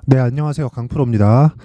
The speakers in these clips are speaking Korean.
네, 안녕하세요. 강프로입니다.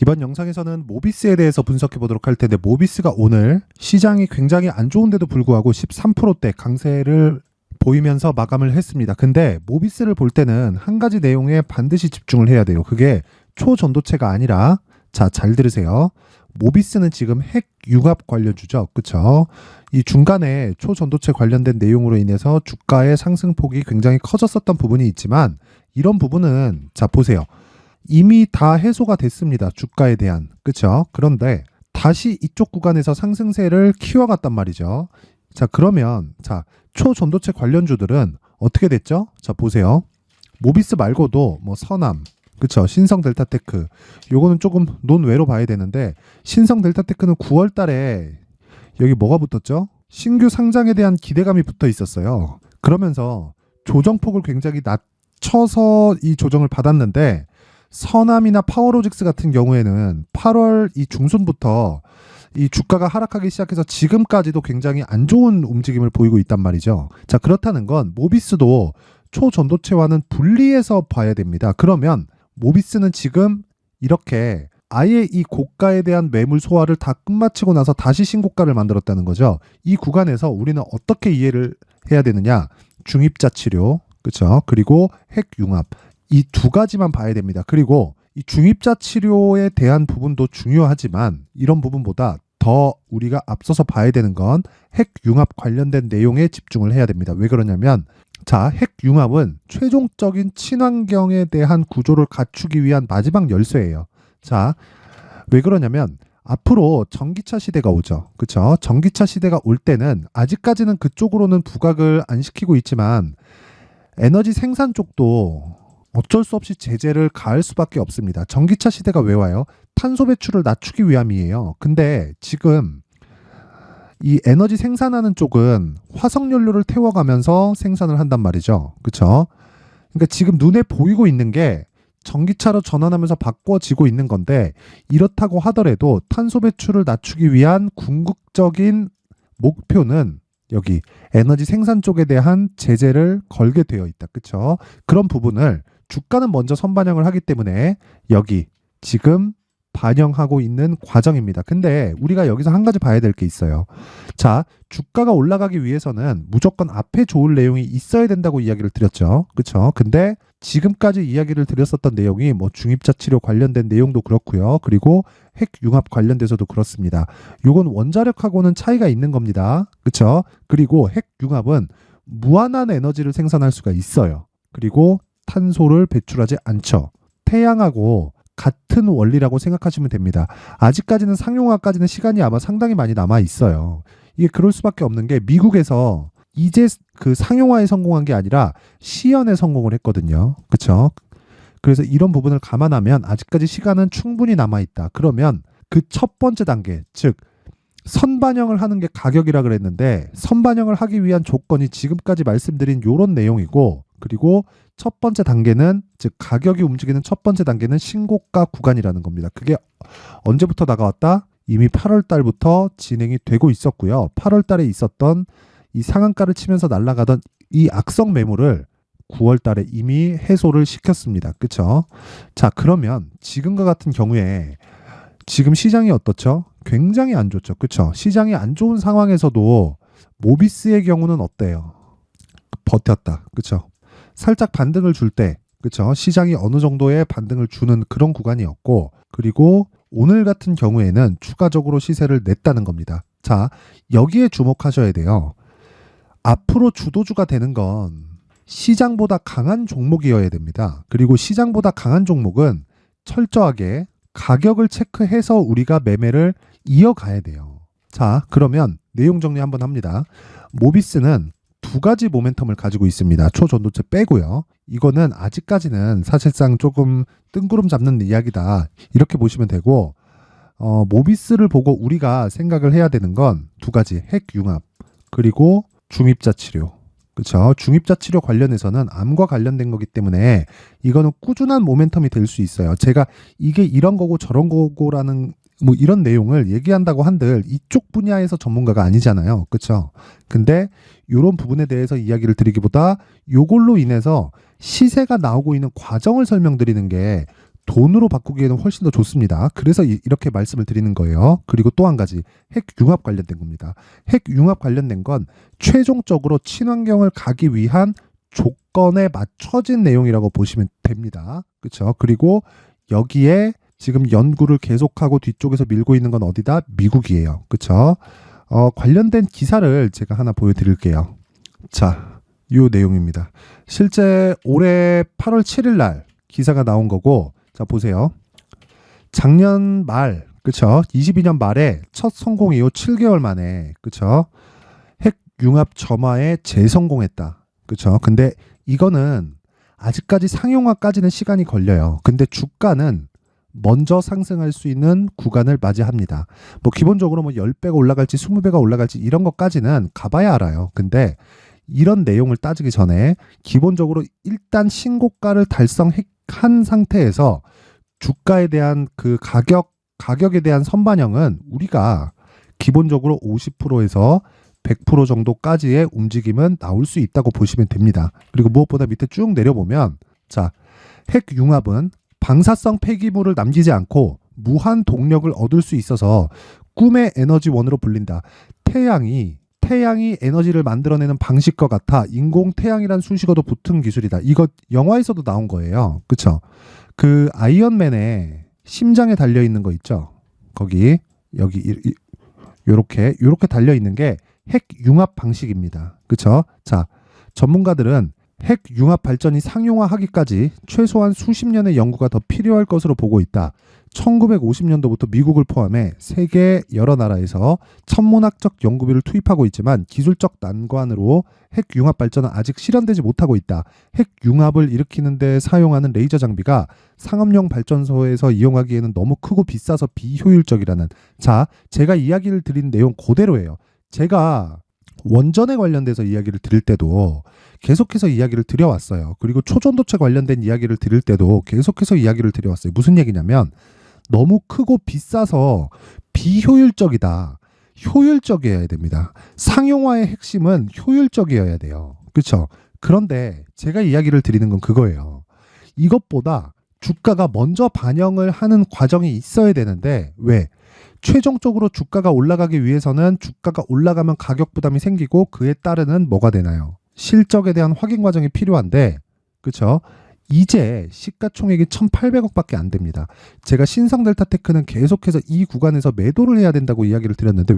이번 영상에서는 모비스에 대해서 분석해 보도록 할 텐데, 모비스가 오늘 시장이 굉장히 안 좋은데도 불구하고 13%대 강세를 보이면서 마감을 했습니다. 근데 모비스를 볼 때는 한 가지 내용에 반드시 집중을 해야 돼요. 그게 초전도체가 아니라, 자, 잘 들으세요. 모비스는 지금 핵 융합 관련주죠. 그쵸? 이 중간에 초전도체 관련된 내용으로 인해서 주가의 상승폭이 굉장히 커졌었던 부분이 있지만, 이런 부분은, 자, 보세요. 이미 다 해소가 됐습니다. 주가에 대한. 그쵸? 그런데 다시 이쪽 구간에서 상승세를 키워갔단 말이죠. 자, 그러면, 자, 초전도체 관련주들은 어떻게 됐죠? 자, 보세요. 모비스 말고도 뭐 서남, 그쵸? 신성 델타테크. 요거는 조금 논외로 봐야 되는데, 신성 델타테크는 9월 달에 여기 뭐가 붙었죠? 신규 상장에 대한 기대감이 붙어 있었어요. 그러면서 조정폭을 굉장히 낮춰서 이 조정을 받았는데, 서남이나 파워로직스 같은 경우에는 8월 이 중순부터 이 주가가 하락하기 시작해서 지금까지도 굉장히 안 좋은 움직임을 보이고 있단 말이죠. 자, 그렇다는 건 모비스도 초전도체와는 분리해서 봐야 됩니다. 그러면 모비스는 지금 이렇게 아예 이 고가에 대한 매물 소화를 다 끝마치고 나서 다시 신고가를 만들었다는 거죠. 이 구간에서 우리는 어떻게 이해를 해야 되느냐? 중입자 치료, 그렇죠? 그리고 핵융합. 이 두 가지만 봐야 됩니다. 그리고 이 중입자 치료에 대한 부분도 중요하지만 이런 부분보다 더 우리가 앞서서 봐야 되는 건 핵융합 관련된 내용에 집중을 해야 됩니다. 왜 그러냐면, 자, 핵융합은 최종적인 친환경에 대한 구조를 갖추기 위한 마지막 열쇠예요. 자, 왜 그러냐면 앞으로 전기차 시대가 오죠. 그쵸? 전기차 시대가 올 때는 아직까지는 그쪽으로는 부각을 안 시키고 있지만 에너지 생산 쪽도 어쩔 수 없이 제재를 가할 수밖에 없습니다. 전기차 시대가 왜 와요? 탄소 배출을 낮추기 위함이에요. 근데 지금 이 에너지 생산하는 쪽은 화석연료를 태워가면서 생산을 한단 말이죠. 그렇죠? 그러니까 지금 눈에 보이고 있는 게 전기차로 전환하면서 바꿔지고 있는 건데, 이렇다고 하더라도 탄소 배출을 낮추기 위한 궁극적인 목표는 여기 에너지 생산 쪽에 대한 제재를 걸게 되어 있다. 그렇죠? 그런 부분을 주가는 먼저 선반영을 하기 때문에 여기 지금 반영하고 있는 과정입니다. 근데 우리가 여기서 한 가지 봐야 될 게 있어요. 자, 주가가 올라가기 위해서는 무조건 앞에 좋을 내용이 있어야 된다고 이야기를 드렸죠. 그렇죠? 근데 지금까지 이야기를 드렸었던 내용이 뭐 중입자 치료 관련된 내용도 그렇고요. 그리고 핵융합 관련돼서도 그렇습니다. 요건 원자력하고는 차이가 있는 겁니다. 그렇죠? 그리고 핵융합은 무한한 에너지를 생산할 수가 있어요. 그리고 탄소를 배출하지 않죠. 태양하고 같은 원리라고 생각하시면 됩니다. 아직까지는 상용화까지는 시간이 아마 상당히 많이 남아 있어요. 이게 그럴 수밖에 없는 게, 미국에서 이제 그 상용화에 성공한 게 아니라 시연에 성공을 했거든요. 그렇죠? 그래서 이런 부분을 감안하면 아직까지 시간은 충분히 남아 있다. 그러면 그 첫 번째 단계, 즉 선반영을 하는 게 가격이라 그랬는데, 선반영을 하기 위한 조건이 지금까지 말씀드린 요런 내용이고, 그리고 첫 번째 단계는, 즉 가격이 움직이는 첫 번째 단계는 신고가 구간이라는 겁니다. 그게 언제부터 다가왔다? 이미 8월 달부터 진행이 되고 있었고요. 8월 달에 있었던 이 상한가를 치면서 날아가던 이 악성 매물을 9월 달에 이미 해소를 시켰습니다. 그렇죠? 자, 그러면 지금과 같은 경우에 지금 시장이 어떻죠? 굉장히 안 좋죠. 그렇죠? 시장이 안 좋은 상황에서도 모비스의 경우는 어때요? 버텼다. 그렇죠? 살짝 반등을 줄 때, 그렇죠? 시장이 어느 정도의 반등을 주는 그런 구간이었고, 그리고 오늘 같은 경우에는 추가적으로 시세를 냈다는 겁니다. 자, 여기에 주목하셔야 돼요. 앞으로 주도주가 되는 건 시장보다 강한 종목이어야 됩니다. 그리고 시장보다 강한 종목은 철저하게 가격을 체크해서 우리가 매매를 이어가야 돼요. 자, 그러면 내용 정리 한번 합니다. 모비스는 두 가지 모멘텀을 가지고 있습니다. 초전도체 빼고요. 이거는 아직까지는 사실상 조금 뜬구름 잡는 이야기다, 이렇게 보시면 되고, 모비스를 보고 우리가 생각을 해야 되는 건 두 가지, 핵융합 그리고 중입자 치료. 그렇죠? 중입자 치료 관련해서는 암과 관련된 거기 때문에 이거는 꾸준한 모멘텀이 될 수 있어요. 제가 이게 이런 거고 저런 거고라는 뭐 이런 내용을 얘기한다고 한들 이쪽 분야에서 전문가가 아니잖아요. 그렇죠? 근데 이런 부분에 대해서 이야기를 드리기보다 요걸로 인해서 시세가 나오고 있는 과정을 설명드리는 게 돈으로 바꾸기에는 훨씬 더 좋습니다. 그래서 이렇게 말씀을 드리는 거예요. 그리고 또 한 가지 핵융합 관련된 겁니다. 핵융합 관련된 건 최종적으로 친환경을 가기 위한 조건에 맞춰진 내용이라고 보시면 됩니다. 그렇죠? 그리고 여기에 지금 연구를 계속하고 뒤쪽에서 밀고 있는 건 어디다? 미국이에요. 그렇죠? 관련된 기사를 제가 하나 보여드릴게요. 자, 이 내용입니다. 실제 올해 8월 7일 날 기사가 나온 거고, 자 보세요. 작년 말, 그쵸? 22년 말에 첫 성공 이후 7개월 만에, 그쵸? 핵융합 점화에 재성공했다. 그쵸? 근데 이거는 아직까지 상용화까지는 시간이 걸려요. 근데 주가는 먼저 상승할 수 있는 구간을 맞이합니다. 뭐 기본적으로 뭐 10배가 올라갈지 20배가 올라갈지 이런 것까지는 가봐야 알아요. 근데 이런 내용을 따지기 전에 기본적으로 일단 신고가를 달성한 상태에서 주가에 대한 그 가격에 대한 선반영은 우리가 기본적으로 50%에서 100% 정도까지의 움직임은 나올 수 있다고 보시면 됩니다. 그리고 무엇보다 밑에 쭉 내려보면, 자, 핵융합은 방사성 폐기물을 남기지 않고 무한 동력을 얻을 수 있어서 꿈의 에너지원으로 불린다. 태양이 에너지를 만들어내는 방식과 같아 인공 태양이란 수식어도 붙은 기술이다. 이거 영화에서도 나온 거예요. 그쵸? 그 아이언맨의 심장에 달려 있는 거 있죠? 거기 여기 요렇게 달려 있는 게 핵융합 방식입니다. 그쵸? 자, 전문가들은 핵융합 발전이 상용화하기까지 최소한 수십 년의 연구가 더 필요할 것으로 보고 있다. 1950년도부터 미국을 포함해 세계 여러 나라에서 천문학적 연구비를 투입하고 있지만 기술적 난관으로 핵융합 발전은 아직 실현되지 못하고 있다. 핵융합을 일으키는 데 사용하는 레이저 장비가 상업용 발전소에서 이용하기에는 너무 크고 비싸서 비효율적이라는. 자, 제가 이야기를 드린 내용 그대로예요. 제가 원전에 관련돼서 이야기를 드릴 때도 계속해서 이야기를 드려왔어요. 그리고 초전도체 관련된 이야기를 드릴 때도 계속해서 이야기를 드려왔어요. 무슨 얘기냐면 너무 크고 비싸서 비효율적이다. 효율적이어야 됩니다. 상용화의 핵심은 효율적이어야 돼요. 그렇죠? 그런데 제가 이야기를 드리는 건 그거예요. 이것보다 주가가 먼저 반영을 하는 과정이 있어야 되는데 왜? 최종적으로 주가가 올라가기 위해서는 주가가 올라가면 가격 부담이 생기고 그에 따르는 뭐가 되나요? 실적에 대한 확인 과정이 필요한데, 그렇죠? 이제 시가총액이 1,800억밖에 안 됩니다. 제가 신성델타테크는 계속해서 이 구간에서 매도를 해야 된다고 이야기를 드렸는데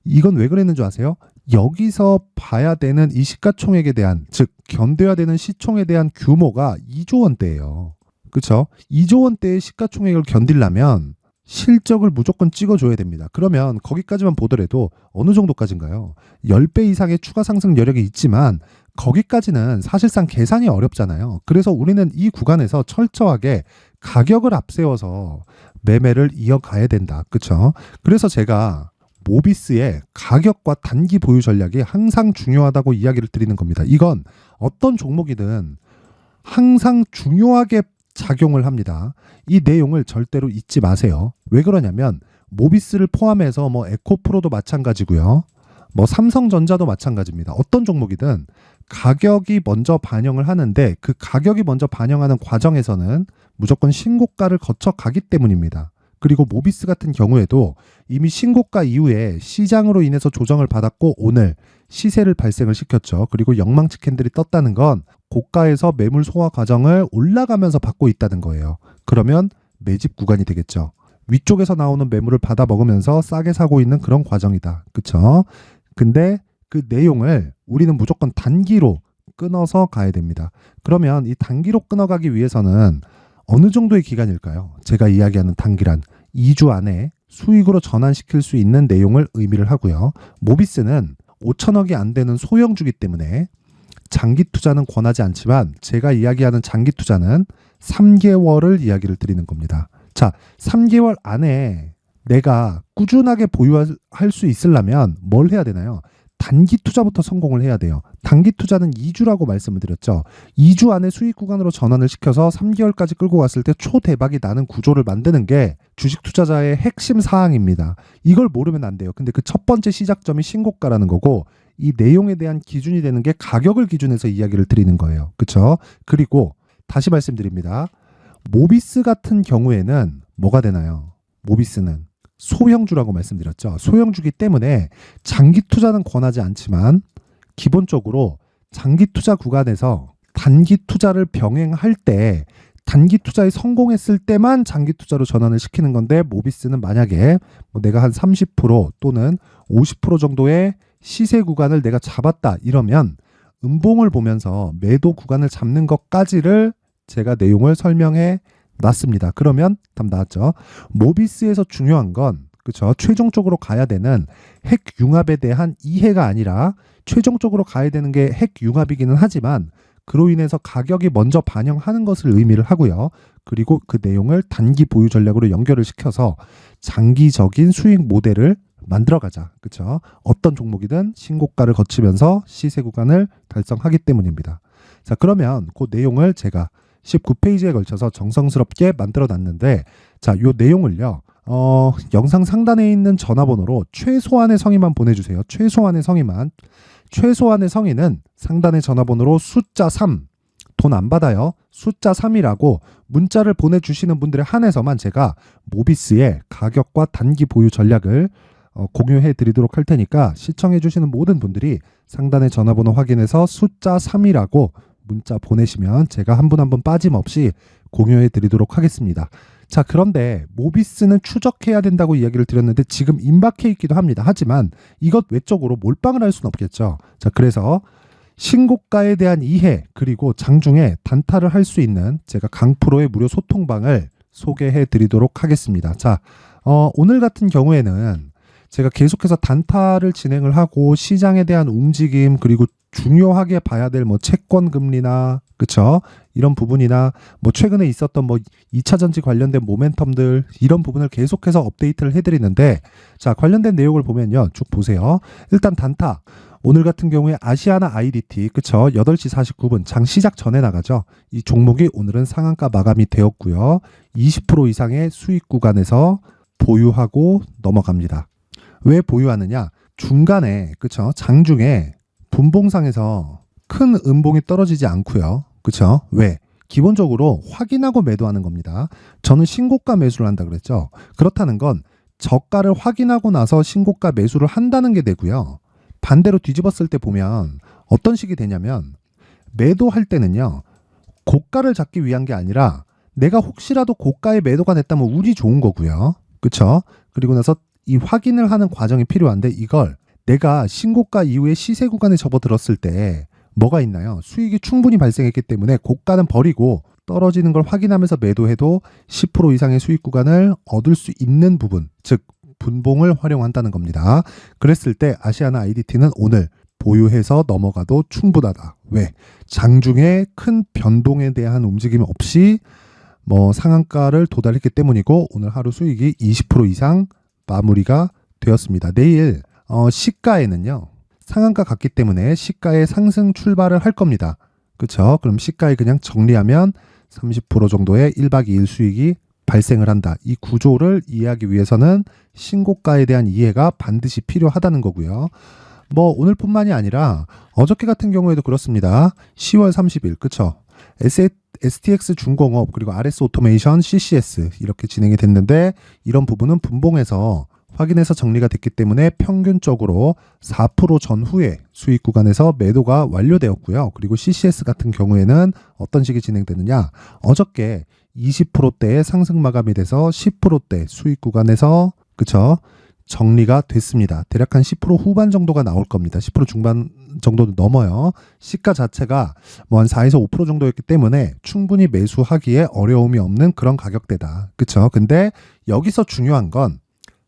이건 왜 그랬는 줄 아세요? 여기서 봐야 되는 이 시가총액에 대한, 즉 견뎌야 되는 시총에 대한 규모가 2조 원대예요. 그렇죠? 2조 원대의 시가총액을 견디려면 실적을 무조건 찍어줘야 됩니다. 그러면 거기까지만 보더라도 어느 정도까지인가요? 10배 이상의 추가 상승 여력이 있지만 거기까지는 사실상 계산이 어렵잖아요. 그래서 우리는 이 구간에서 철저하게 가격을 앞세워서 매매를 이어가야 된다. 그렇죠? 그래서 제가 모비스의 가격과 단기 보유 전략이 항상 중요하다고 이야기를 드리는 겁니다. 이건 어떤 종목이든 항상 중요하게 작용을 합니다. 이 내용을 절대로 잊지 마세요. 왜 그러냐면 모비스를 포함해서 뭐 에코프로도 마찬가지고요. 뭐 삼성전자도 마찬가지입니다. 어떤 종목이든 가격이 먼저 반영을 하는데 그 가격이 먼저 반영하는 과정에서는 무조건 신고가를 거쳐 가기 때문입니다. 그리고 모비스 같은 경우에도 이미 신고가 이후에 시장으로 인해서 조정을 받았고 오늘 시세를 발생을 시켰죠. 그리고 영망치 캔들이 떴다는 건 고가에서 매물 소화 과정을 올라가면서 받고 있다는 거예요. 그러면 매집 구간이 되겠죠. 위쪽에서 나오는 매물을 받아 먹으면서 싸게 사고 있는 그런 과정이다. 그쵸? 근데 그 내용을 우리는 무조건 단기로 끊어서 가야 됩니다. 그러면 이 단기로 끊어가기 위해서는 어느 정도의 기간일까요? 제가 이야기하는 단기란 2주 안에 수익으로 전환시킬 수 있는 내용을 의미를 하고요. 모비스는 5천억이 안 되는 소형주기 때문에 장기 투자는 권하지 않지만 제가 이야기하는 장기 투자는 3개월을 이야기를 드리는 겁니다. 자, 3개월 안에 내가 꾸준하게 보유할 수 있으려면 뭘 해야 되나요? 단기 투자부터 성공을 해야 돼요. 단기 투자는 2주라고 말씀을 드렸죠. 2주 안에 수익 구간으로 전환을 시켜서 3개월까지 끌고 갔을 때 초대박이 나는 구조를 만드는 게 주식 투자자의 핵심 사항입니다. 이걸 모르면 안 돼요. 근데 그 첫 번째 시작점이 신고가라는 거고 이 내용에 대한 기준이 되는 게 가격을 기준해서 이야기를 드리는 거예요. 그렇죠? 그리고 다시 말씀드립니다. 모비스 같은 경우에는 뭐가 되나요? 모비스는 소형주라고 말씀드렸죠. 소형주기 때문에 장기 투자는 권하지 않지만 기본적으로 장기 투자 구간에서 단기 투자를 병행할 때 단기 투자에 성공했을 때만 장기 투자로 전환을 시키는 건데, 모비스는 만약에 뭐 내가 한 30% 또는 50% 정도의 시세 구간을 내가 잡았다 이러면 음봉을 보면서 매도 구간을 잡는 것까지를 제가 내용을 설명해 놨습니다. 그러면 답 나왔죠. 모비스에서 중요한 건 그렇죠. 최종적으로 가야 되는 핵 융합에 대한 이해가 아니라, 최종적으로 가야 되는 게 핵 융합이기는 하지만 그로 인해서 가격이 먼저 반영하는 것을 의미를 하고요. 그리고 그 내용을 단기 보유 전략으로 연결을 시켜서 장기적인 수익 모델을 만들어가자. 그렇죠? 어떤 종목이든 신고가를 거치면서 시세 구간을 달성하기 때문입니다. 자, 그러면 그 내용을 제가 19페이지에 걸쳐서 정성스럽게 만들어 놨는데, 자, 요 내용을요. 영상 상단에 있는 전화번호로 최소한의 성의만 보내주세요. 최소한의 성의만. 최소한의 성의는 상단의 전화번호로 숫자 3, 돈 안 받아요. 숫자 3이라고 문자를 보내주시는 분들에 한해서만 제가 모비스의 가격과 단기 보유 전략을 공유해 드리도록 할 테니까, 시청해 주시는 모든 분들이 상단의 전화번호 확인해서 숫자 3이라고 문자 보내시면 제가 한 분 한 분 빠짐없이 공유해 드리도록 하겠습니다. 자, 그런데 모비스는 추적해야 된다고 이야기를 드렸는데 지금 임박해 있기도 합니다. 하지만 이것 외적으로 몰빵을 할 수는 없겠죠. 자, 그래서 신고가에 대한 이해, 그리고 장중에 단타를 할 수 있는 제가 강프로의 무료 소통방을 소개해 드리도록 하겠습니다. 자, 오늘 같은 경우에는 제가 계속해서 단타를 진행을 하고 시장에 대한 움직임, 그리고 중요하게 봐야 될 뭐 채권 금리나 그쵸? 이런 부분이나 뭐 최근에 있었던 뭐 2차 전지 관련된 모멘텀들, 이런 부분을 계속해서 업데이트를 해드리는데, 자, 관련된 내용을 보면요, 쭉 보세요. 일단 단타, 오늘 같은 경우에 아시아나 IDT, 그쵸? 8시 49분 장 시작 전에 나가죠. 이 종목이 오늘은 상한가 마감이 되었고요. 20% 이상의 수익 구간에서 보유하고 넘어갑니다. 왜 보유하느냐? 중간에, 그쵸? 장중에 분봉상에서 큰 음봉이 떨어지지 않고요. 그쵸? 왜? 기본적으로 확인하고 매도하는 겁니다. 저는 신고가 매수를 한다 그랬죠. 그렇다는 건 저가를 확인하고 나서 신고가 매수를 한다는 게 되고요. 반대로 뒤집었을 때 보면 어떤 식이 되냐면, 매도할 때는요, 고가를 잡기 위한 게 아니라 내가 혹시라도 고가에 매도가 됐다면 운이 좋은 거고요. 그쵸? 그리고 나서 이 확인을 하는 과정이 필요한데, 이걸 내가 신고가 이후에 시세 구간에 접어들었을 때 뭐가 있나요? 수익이 충분히 발생했기 때문에 고가는 버리고 떨어지는 걸 확인하면서 매도해도 10% 이상의 수익 구간을 얻을 수 있는 부분, 즉 분봉을 활용한다는 겁니다. 그랬을 때 아시아나 IDT는 오늘 보유해서 넘어가도 충분하다. 왜? 장중에 큰 변동에 대한 움직임 없이 뭐 상한가를 도달했기 때문이고, 오늘 하루 수익이 20% 이상 마무리가 되었습니다. 내일 시가에는요, 상한가 갔기 때문에 시가에 상승 출발을 할 겁니다. 그쵸? 그럼 시가에 그냥 정리하면 30% 정도의 1박 2일 수익이 발생을 한다. 이 구조를 이해하기 위해서는 신고가에 대한 이해가 반드시 필요하다는 거고요. 뭐 오늘뿐만이 아니라 어저께 같은 경우에도 그렇습니다. 10월 30일, 그쵸? STX 중공업, 그리고 RS 오토메이션, CCS 이렇게 진행이 됐는데, 이런 부분은 분봉에서 확인해서 정리가 됐기 때문에 평균적으로 4% 전후에 수익 구간에서 매도가 완료되었고요. 그리고 CCS 같은 경우에는 어떤 식이 진행되느냐, 어저께 20%대의 상승 마감이 돼서 10%대 수익 구간에서 그쵸? 정리가 됐습니다. 대략 한 10% 후반 정도가 나올 겁니다. 10% 중반 정도도 넘어요. 시가 자체가 뭐 한 4에서 5% 정도였기 때문에 충분히 매수하기에 어려움이 없는 그런 가격대다. 그쵸? 근데 여기서 중요한 건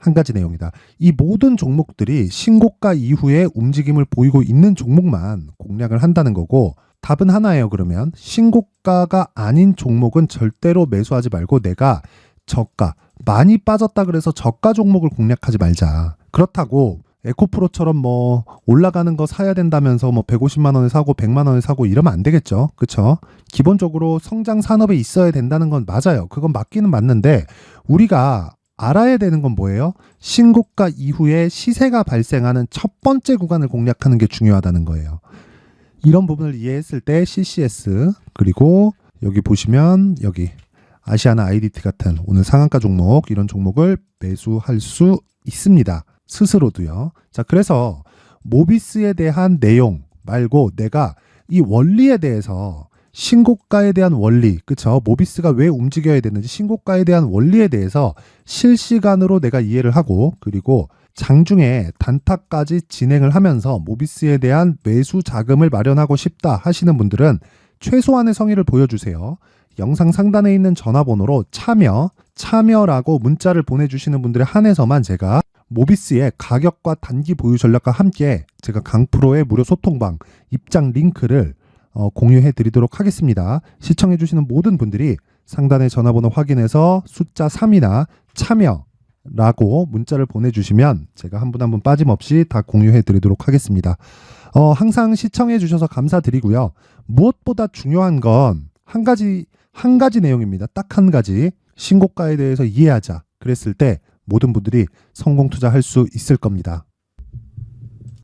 한 가지 내용이다. 이 모든 종목들이 신고가 이후에 움직임을 보이고 있는 종목만 공략을 한다는 거고, 답은 하나예요. 그러면 신고가가 아닌 종목은 절대로 매수하지 말고, 내가 저가 많이 빠졌다 그래서 저가 종목을 공략하지 말자. 그렇다고 에코프로처럼 뭐 올라가는 거 사야 된다면서 뭐 150만 원에 사고 100만 원에 사고 이러면 안 되겠죠. 그쵸? 기본적으로 성장 산업에 있어야 된다는 건 맞아요. 그건 맞기는 맞는데, 우리가 알아야 되는 건 뭐예요? 신고가 이후에 시세가 발생하는 첫 번째 구간을 공략하는 게 중요하다는 거예요. 이런 부분을 이해했을 때 CCS, 그리고 여기 보시면 여기 아시아나 IDT 같은 오늘 상한가 종목 이런 종목을 매수할 수 있습니다. 스스로도요. 자, 그래서 모비스에 대한 내용 말고 내가 이 원리에 대해서 신고가에 대한 원리, 그쵸? 모비스가 왜 움직여야 되는지 신고가에 대한 원리에 대해서 실시간으로 내가 이해를 하고 그리고 장중에 단타까지 진행을 하면서 모비스에 대한 매수 자금을 마련하고 싶다 하시는 분들은 최소한의 성의를 보여주세요. 영상 상단에 있는 전화번호로 참여라고 문자를 보내주시는 분들에 한해서만 제가 모비스의 가격과 단기 보유 전략과 함께 제가 강프로의 무료 소통방 입장 링크를 공유해 드리도록 하겠습니다. 시청해 주시는 모든 분들이 상단의 전화번호 확인해서 숫자 3이나 참여라고 문자를 보내주시면 제가 한 분 한 분 빠짐없이 다 공유해 드리도록 하겠습니다. 항상 시청해 주셔서 감사드리고요. 무엇보다 중요한 건 한 가지 내용입니다. 딱 한 가지. 신고가에 대해서 이해하자. 그랬을 때 모든 분들이 성공 투자할 수 있을 겁니다.